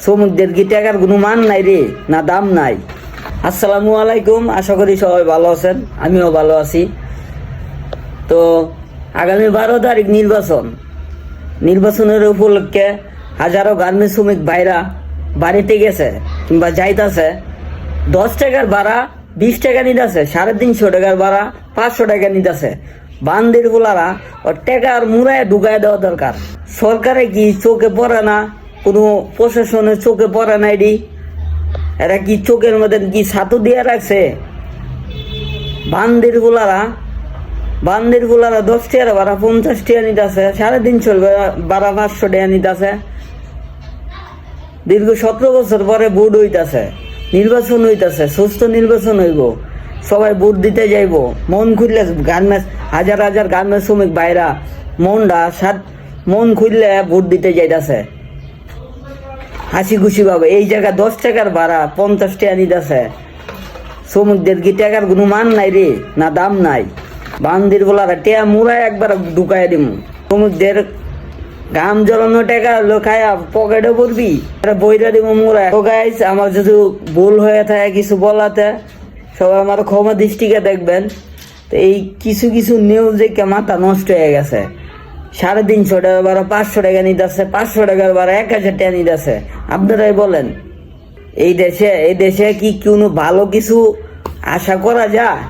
শ্রমিকদের কি টাকার কোনো মান নাই রে, না দাম নাই? আসসালামু আলাইকুম, আশা করি সবাই ভালো আছেন, আমিও ভালো আছি। তো আগামী 12 তারিখ নির্বাচনের উপলক্ষে হাজারো গার্মেন্টস শ্রমিক ভাইরা বাড়িতে গেছে কিংবা যাইতাছে। 10 টাকার ভাড়া 20 টাকা নিতেছে, 350 টাকার ভাড়া 500 টাকা নিতেছে। বান্দির গুলারা ও টাকার মুড়ায় ঢুকায় দেওয়া দরকার। সরকারে কি চোখে পড়ে না? কোনো প্রশাসনের চোখে পড়ে না? এরা কি চোখের মধ্যে কি ছাতু দিয়ে রাখছে? বান্দির গুলারা 10 টাকার ভাড়া 50 টাকা নিতেছে, 350 ভাড়া 500 টাকা নিতেছে। দীর্ঘ 17 বছর পরে ভোট হইতাছে, নির্বাচন হইতাছে, সুস্থ নির্বাচন হইব, সবাই ভোট দিতে যাইব। মন খুললে গার্মেন্টস হাজার হাজার গার্মেন্টস শ্রমিক ভাইরা মন খুললে ভোট দিতে যাইতাছে হাসি খুশি ভাবে। এই জায়গায় 10 টাকার ভাড়া 50 টাকা নিতেছে। শ্রমিকদের কি টাকার কোনো মান নাই রে, না দাম নাই? বান্দির বলারা টেয়া মুড়ায় একবার ঢুকাই দিম। শ্রমিকদের গাম জ্বলানো টাকা খায়া পকেটে পড়বি, বইটা দিব মুড়ায়। তো গাইস, আমার যদি ভুল হয়ে থাকে কিছু বলাতে, সবাই আমার ক্ষমা দৃষ্টিকে দেখবেন। তো এই কিছু নিউজ দেখে মাথা নষ্ট হয়ে গেছে। 350 টাকার ভাড়া 500 টাকা নিতেছে, 500 টাকার ভাড়া 1000 টাকা নিতেছে। আপনারাই বলেন, এই দেশে কি কোনো ভালো কিছু আশা করা যায়?